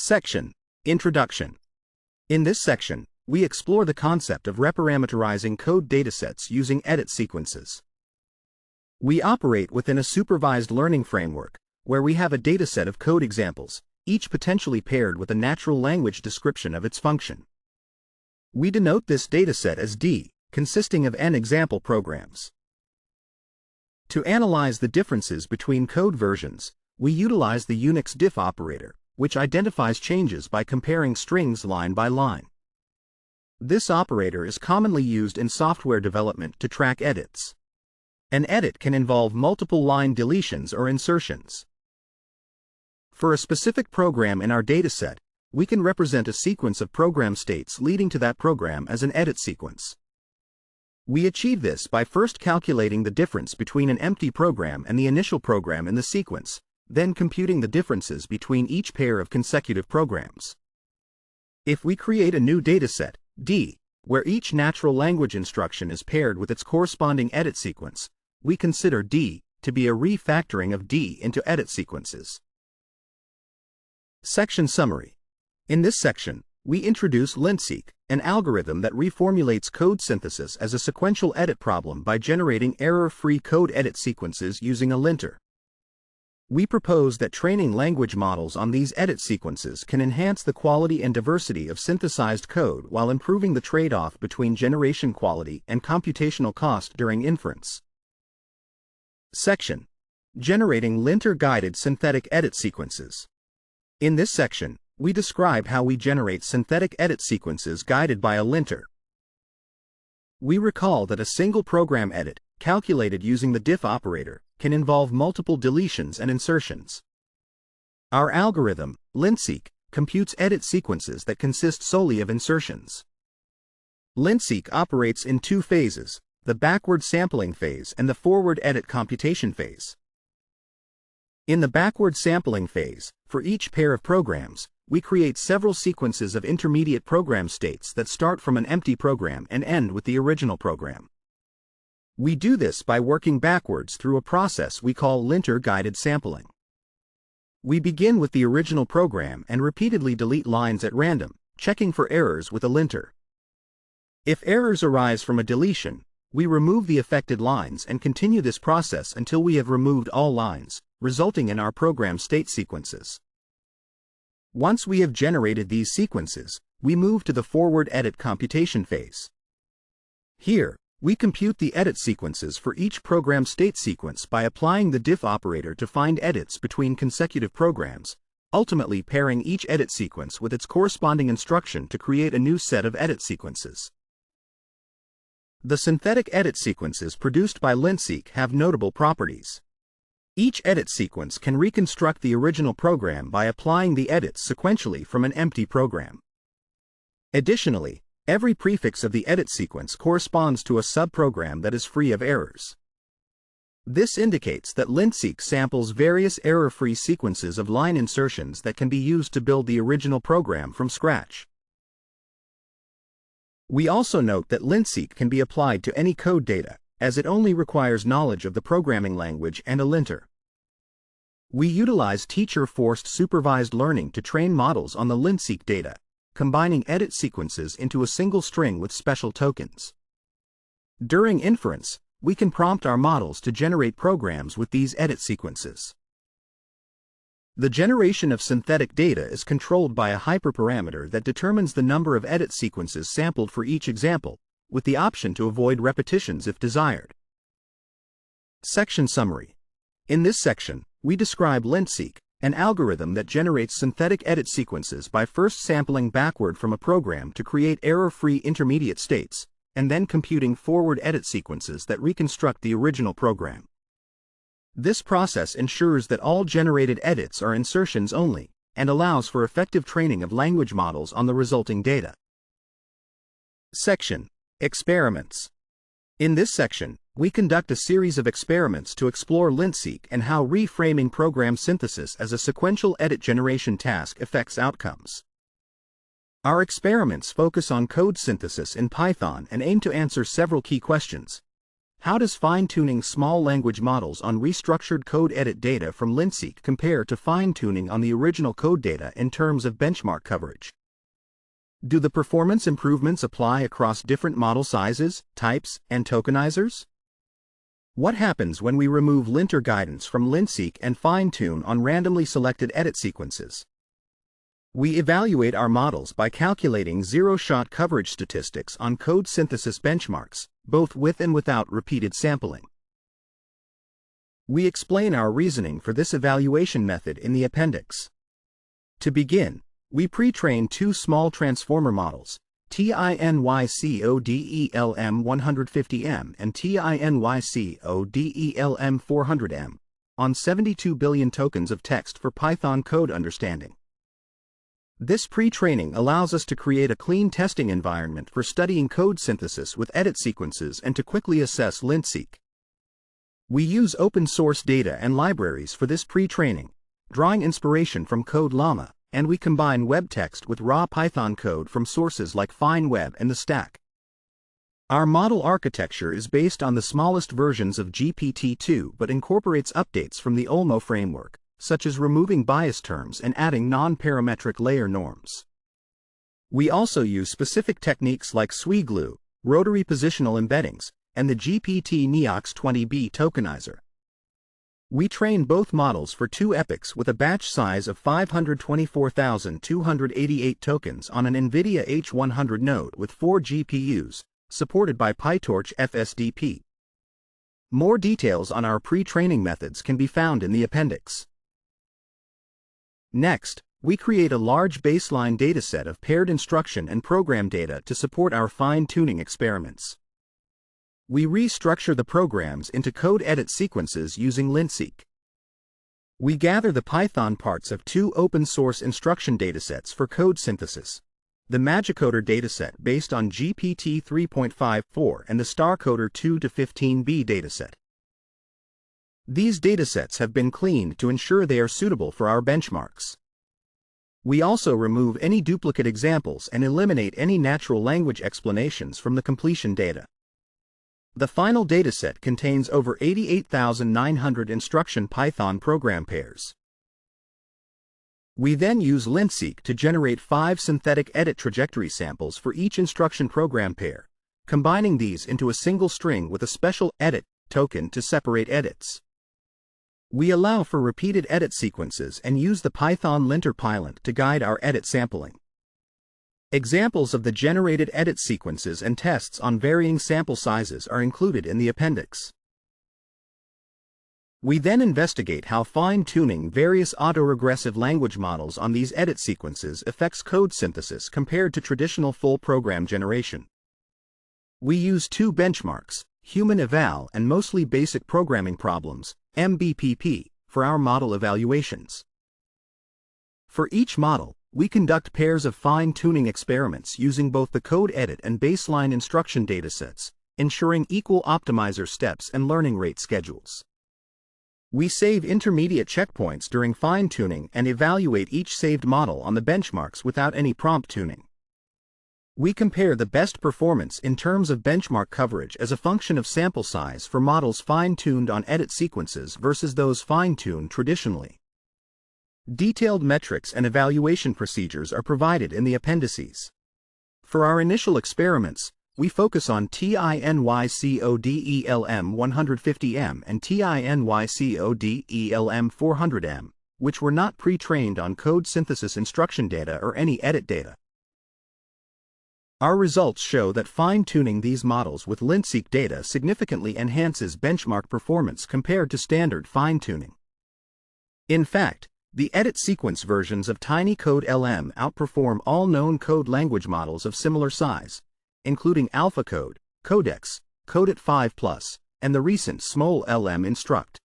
Section: Introduction. In this section, we explore the concept of reparameterizing code datasets using edit sequences. We operate within a supervised learning framework, where we have a dataset of code examples, each potentially paired with a natural language description of its function. We denote this dataset as D, consisting of n example programs. To analyze the differences between code versions, we utilize the Unix diff operator, which identifies changes by comparing strings line by line. This operator is commonly used in software development to track edits. An edit can involve multiple line deletions or insertions. For a specific program in our dataset, we can represent a sequence of program states leading to that program as an edit sequence. We achieve this by first calculating the difference between an empty program and the initial program in the sequence, then computing the differences between each pair of consecutive programs. If we create a new dataset, D, where each natural language instruction is paired with its corresponding edit sequence, we consider D to be a refactoring of D into edit sequences. Section Summary. In this section, we introduce LintSeq, an algorithm that reformulates code synthesis as a sequential edit problem by generating error-free code edit sequences using a linter. We propose that training language models on these edit sequences can enhance the quality and diversity of synthesized code while improving the trade-off between generation quality and computational cost during inference. Section: Generating linter-guided synthetic edit sequences. In this section, we describe how we generate synthetic edit sequences guided by a linter. We recall that a single program edit, calculated using the diff operator, can involve multiple deletions and insertions. Our algorithm, LintSeq, computes edit sequences that consist solely of insertions. LintSeq operates in two phases, the backward sampling phase and the forward edit computation phase. In the backward sampling phase, for each pair of programs, we create several sequences of intermediate program states that start from an empty program and end with the original program. We do this by working backwards through a process we call linter-guided sampling. We begin with the original program and repeatedly delete lines at random, checking for errors with a linter. If errors arise from a deletion, we remove the affected lines and continue this process until we have removed all lines, resulting in our program state sequences. Once we have generated these sequences, we move to the forward edit computation phase. Here, we compute the edit sequences for each program state sequence by applying the diff operator to find edits between consecutive programs, ultimately pairing each edit sequence with its corresponding instruction to create a new set of edit sequences. The synthetic edit sequences produced by LintSeq have notable properties. Each edit sequence can reconstruct the original program by applying the edits sequentially from an empty program. Additionally, every prefix of the edit sequence corresponds to a subprogram that is free of errors. This indicates that LintSeq samples various error-free sequences of line insertions that can be used to build the original program from scratch. We also note that LintSeq can be applied to any code data, as it only requires knowledge of the programming language and a linter. We utilize teacher-forced supervised learning to train models on the LintSeq data, combining edit sequences into a single string with special tokens. During inference, we can prompt our models to generate programs with these edit sequences. The generation of synthetic data is controlled by a hyperparameter that determines the number of edit sequences sampled for each example, with the option to avoid repetitions if desired. Section Summary. In this section, we describe LintSeq, an algorithm that generates synthetic edit sequences by first sampling backward from a program to create error-free intermediate states, and then computing forward edit sequences that reconstruct the original program. This process ensures that all generated edits are insertions only, and allows for effective training of language models on the resulting data. Section: Experiments. In this section, we conduct a series of experiments to explore LintSeq and how reframing program synthesis as a sequential edit generation task affects outcomes. Our experiments focus on code synthesis in Python and aim to answer several key questions. How does fine-tuning small language models on restructured code edit data from LintSeq compare to fine-tuning on the original code data in terms of benchmark coverage? Do the performance improvements apply across different model sizes, types, and tokenizers? What happens when we remove linter guidance from LintSeq and fine-tune on randomly selected edit sequences? We evaluate our models by calculating zero-shot coverage statistics on code synthesis benchmarks, both with and without repeated sampling. We explain our reasoning for this evaluation method in the appendix. To begin, we pre-train two small transformer models, TINYCODELM150M and TINYCODELM400M, on 72 billion tokens of text for Python code understanding. This pre-training allows us to create a clean testing environment for studying code synthesis with edit sequences and to quickly assess LintSeq. We use open-source data and libraries for this pre-training, drawing inspiration from Code Llama, and we combine web text with raw Python code from sources like FineWeb and the Stack. Our model architecture is based on the smallest versions of GPT-2 but incorporates updates from the Olmo framework, such as removing bias terms and adding non-parametric layer norms. We also use specific techniques like SWI-glue, rotary positional embeddings, and the GPT-NEOX20B tokenizer. We train both models for 2 epochs with a batch size of 524,288 tokens on an NVIDIA H100 node with 4 GPUs, supported by PyTorch FSDP. More details on our pre-training methods can be found in the appendix. Next, we create a large baseline dataset of paired instruction and program data to support our fine-tuning experiments. We restructure the programs into code edit sequences using LintSeq. We gather the Python parts of 2 open-source instruction datasets for code synthesis, the Magicoder dataset based on GPT 3.54 and the StarCoder 2-15b dataset. These datasets have been cleaned to ensure they are suitable for our benchmarks. We also remove any duplicate examples and eliminate any natural language explanations from the completion data. The final dataset contains over 88,900 instruction Python program pairs. We then use LintSeq to generate 5 synthetic edit trajectory samples for each instruction program pair, combining these into a single string with a special edit token to separate edits. We allow for repeated edit sequences and use the Python linter pilot to guide our edit sampling. Examples of the generated edit sequences and tests on varying sample sizes are included in the appendix. We then investigate how fine-tuning various autoregressive language models on these edit sequences affects code synthesis compared to traditional full program generation. We use 2 benchmarks, human eval and mostly basic programming problems, MBPP, for our model evaluations. For each model, we conduct pairs of fine-tuning experiments using both the code edit and baseline instruction datasets, ensuring equal optimizer steps and learning rate schedules. We save intermediate checkpoints during fine-tuning and evaluate each saved model on the benchmarks without any prompt tuning. We compare the best performance in terms of benchmark coverage as a function of sample size for models fine-tuned on edit sequences versus those fine-tuned traditionally. Detailed metrics and evaluation procedures are provided in the appendices. For our initial experiments, we focus on TINYCODELM150M and TINYCODELM400M, which were not pre-trained on code synthesis instruction data or any edit data. Our results show that fine-tuning these models with LintSeq data significantly enhances benchmark performance compared to standard fine-tuning. In fact, the edit sequence versions of TinyCodeLM outperform all known code language models of similar size, including AlphaCode, Codex, Codeit5+, and the recent SmolLM Instruct.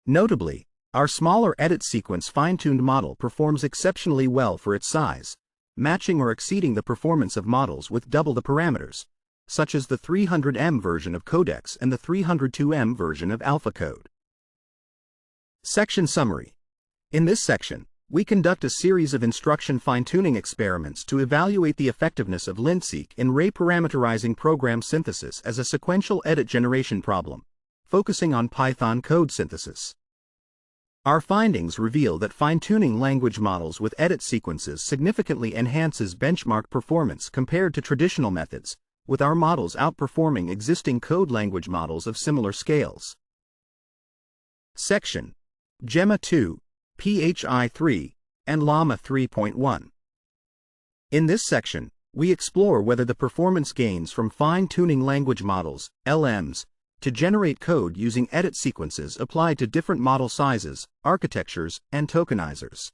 Notably, our smaller edit sequence fine-tuned model performs exceptionally well for its size, matching or exceeding the performance of models with double the parameters, such as the 300M version of Codex and the 302M version of AlphaCode. Section Summary. In this section, we conduct a series of instruction fine-tuning experiments to evaluate the effectiveness of LintSeq in re-parameterizing program synthesis as a sequential edit generation problem, focusing on Python code synthesis. Our findings reveal that fine-tuning language models with edit sequences significantly enhances benchmark performance compared to traditional methods, with our models outperforming existing code language models of similar scales. Section: Gemma 2, PHI 3, and Llama 3.1. In this section, we explore whether the performance gains from fine-tuning language models, LMs, to generate code using edit sequences apply to different model sizes, architectures, and tokenizers.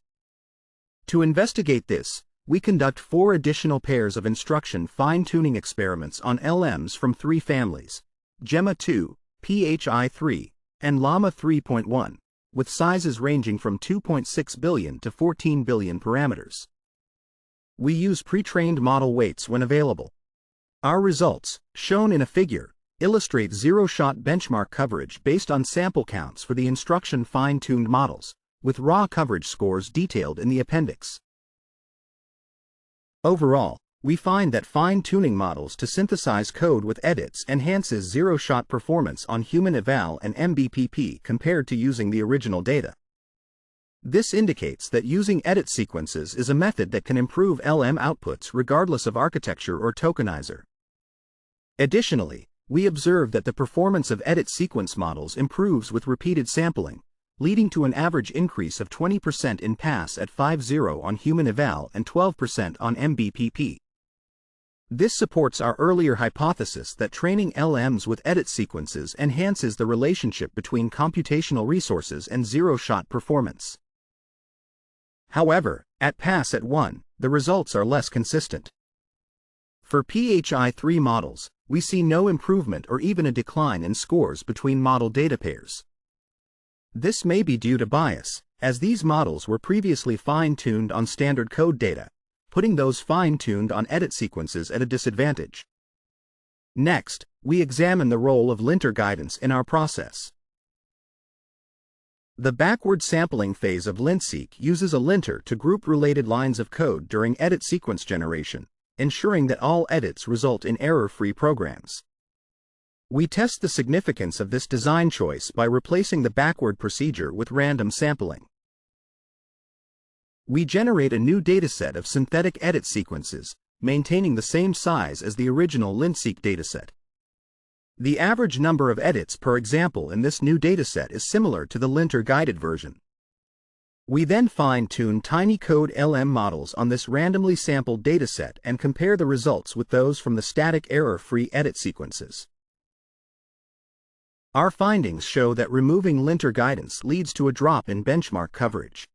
To investigate this, we conduct 4 additional pairs of instruction fine-tuning experiments on LMs from 3 families, Gemma 2, PHI 3, and Llama 3.1, with sizes ranging from 2.6 billion to 14 billion parameters. We use pre-trained model weights when available. Our results, shown in a figure, illustrate zero-shot benchmark coverage based on sample counts for the instruction fine-tuned models, with raw coverage scores detailed in the appendix. Overall, we find that fine-tuning models to synthesize code with edits enhances zero-shot performance on human eval and MBPP compared to using the original data. This indicates that using edit sequences is a method that can improve LM outputs regardless of architecture or tokenizer. Additionally, we observe that the performance of edit sequence models improves with repeated sampling, leading to an average increase of 20% in pass at 5.0 on human eval and 12% on MBPP. This supports our earlier hypothesis that training LMs with edit sequences enhances the relationship between computational resources and zero-shot performance. However, at pass at 1, the results are less consistent. For PHI-3 models, we see no improvement or even a decline in scores between model data pairs. This may be due to bias, as these models were previously fine-tuned on standard code data, putting those fine-tuned on edit sequences at a disadvantage. Next, we examine the role of linter guidance in our process. The backward sampling phase of LintSeq uses a linter to group related lines of code during edit sequence generation, ensuring that all edits result in error-free programs. We test the significance of this design choice by replacing the backward procedure with random sampling. We generate a new dataset of synthetic edit sequences, maintaining the same size as the original LintSeq dataset. The average number of edits per example in this new dataset is similar to the linter-guided version. We then fine-tune tiny code LM models on this randomly sampled dataset and compare the results with those from the static error-free edit sequences. Our findings show that removing linter guidance leads to a drop in benchmark coverage.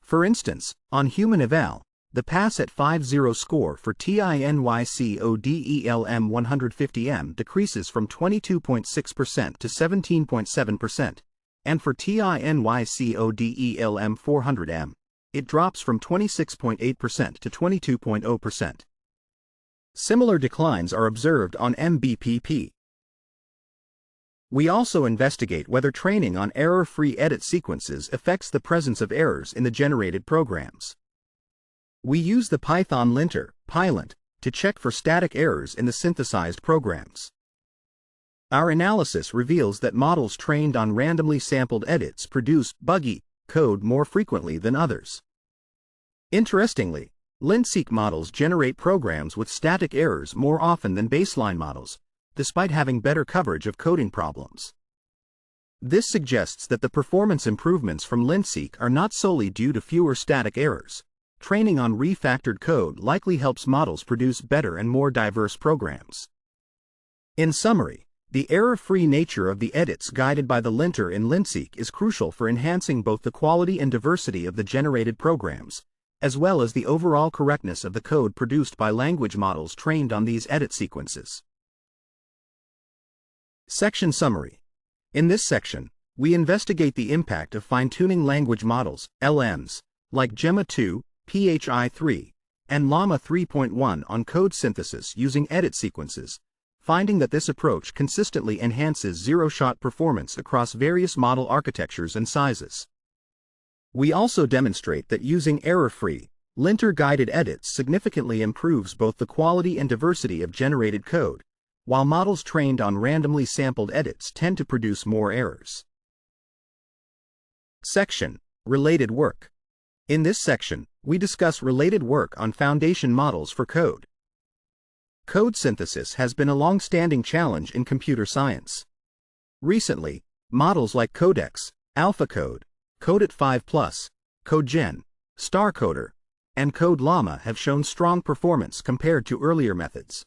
For instance, on human eval, the pass at 5.0 score for TINYCODELM 150M decreases from 22.6% to 17.7%, and for TINYCODELM 400M, it drops from 26.8% to 22.0%. Similar declines are observed on MBPP. We also investigate whether training on error-free edit sequences affects the presence of errors in the generated programs. We use the Python linter, PyLint, to check for static errors in the synthesized programs. Our analysis reveals that models trained on randomly sampled edits produce buggy code more frequently than others. Interestingly, LintSeq models generate programs with static errors more often than baseline models, despite having better coverage of coding problems. This suggests that the performance improvements from LintSeq are not solely due to fewer static errors. Training on refactored code likely helps models produce better and more diverse programs. In summary, the error-free nature of the edits guided by the linter in LintSeq is crucial for enhancing both the quality and diversity of the generated programs, as well as the overall correctness of the code produced by language models trained on these edit sequences. Section Summary. In this section, we investigate the impact of fine-tuning language models, LMs, like Gemma 2, PHI 3, and Llama 3.1 on code synthesis using edit sequences, finding that this approach consistently enhances zero-shot performance across various model architectures and sizes. We also demonstrate that using error-free, linter-guided edits significantly improves both the quality and diversity of generated code, while models trained on randomly sampled edits tend to produce more errors. Section: Related Work. In this section, we discuss related work on foundation models for code. Code synthesis has been a long-standing challenge in computer science. Recently, models like Codex, AlphaCode, Codeit 5+, CodeGen, StarCoder, and CodeLlama have shown strong performance compared to earlier methods.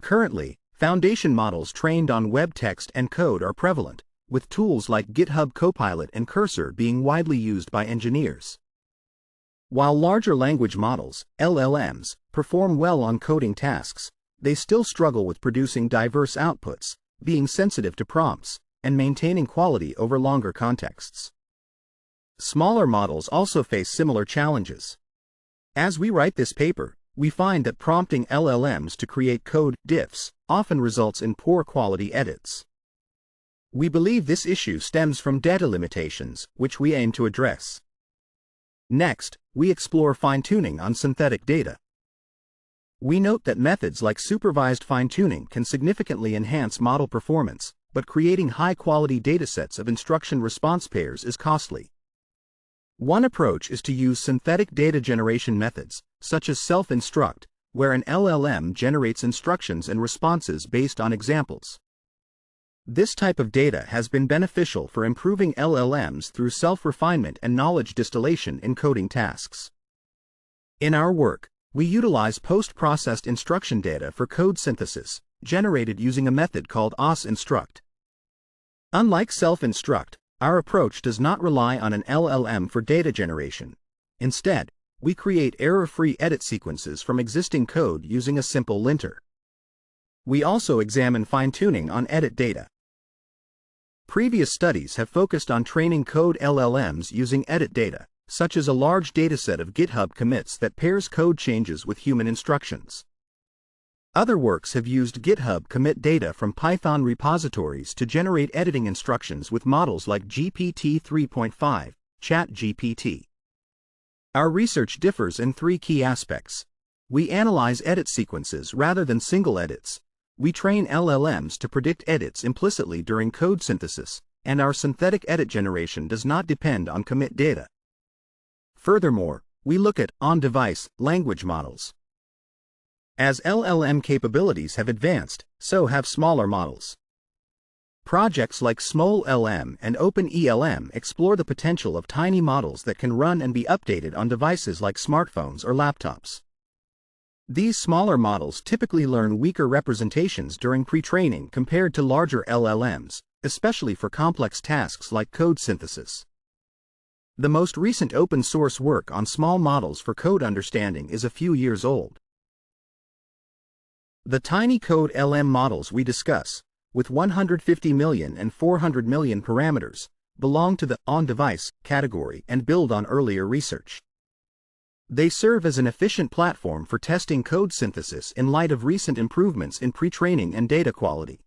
Currently, foundation models trained on web text and code are prevalent, with tools like GitHub Copilot and Cursor being widely used by engineers. While larger language models, LLMs, perform well on coding tasks, they still struggle with producing diverse outputs, being sensitive to prompts, and maintaining quality over longer contexts. Smaller models also face similar challenges. As we write this paper, we find that prompting LLMs to create code diffs often results in poor quality edits. We believe this issue stems from data limitations, which we aim to address. Next, we explore fine-tuning on synthetic data. We note that methods like supervised fine-tuning can significantly enhance model performance, but creating high-quality datasets of instruction response pairs is costly. One approach is to use synthetic data generation methods, such as self-instruct, where an LLM generates instructions and responses based on examples. This type of data has been beneficial for improving LLMs through self-refinement and knowledge distillation in coding tasks. In our work, we utilize post-processed instruction data for code synthesis, generated using a method called os-instruct. Unlike self-instruct, our approach does not rely on an LLM for data generation. Instead, we create error-free edit sequences from existing code using a simple linter. We also examine fine-tuning on edit data. Previous studies have focused on training code LLMs using edit data, such as a large dataset of GitHub commits that pairs code changes with human instructions. Other works have used GitHub commit data from Python repositories to generate editing instructions with models like GPT 3.5, ChatGPT. Our research differs in three key aspects. We analyze edit sequences rather than single edits. We train LLMs to predict edits implicitly during code synthesis, and our synthetic edit generation does not depend on commit data. Furthermore, we look at on-device language models. As LLM capabilities have advanced, so have smaller models. Projects like SmolLM and OpenELM explore the potential of tiny models that can run and be updated on devices like smartphones or laptops. These smaller models typically learn weaker representations during pre-training compared to larger LLMs, especially for complex tasks like code synthesis. The most recent open-source work on small models for code understanding is a few years old. The tiny code LM models we discuss, with 150 million and 400 million parameters, belong to the on-device category and build on earlier research. They serve as an efficient platform for testing code synthesis in light of recent improvements in pre-training and data quality.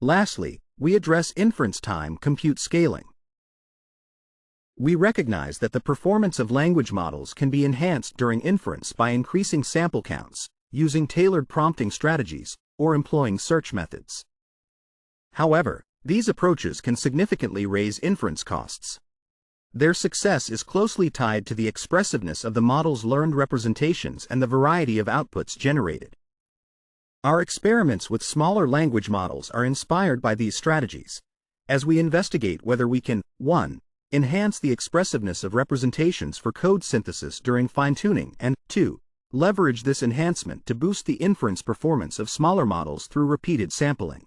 Lastly, we address inference time compute scaling. We recognize that the performance of language models can be enhanced during inference by increasing sample counts, using tailored prompting strategies, or employing search methods. However, these approaches can significantly raise inference costs. Their success is closely tied to the expressiveness of the model's learned representations and the variety of outputs generated. Our experiments with smaller language models are inspired by these strategies, as we investigate whether we can 1. Enhance the expressiveness of representations for code synthesis during fine-tuning and 2. Leverage this enhancement to boost the inference performance of smaller models through repeated sampling.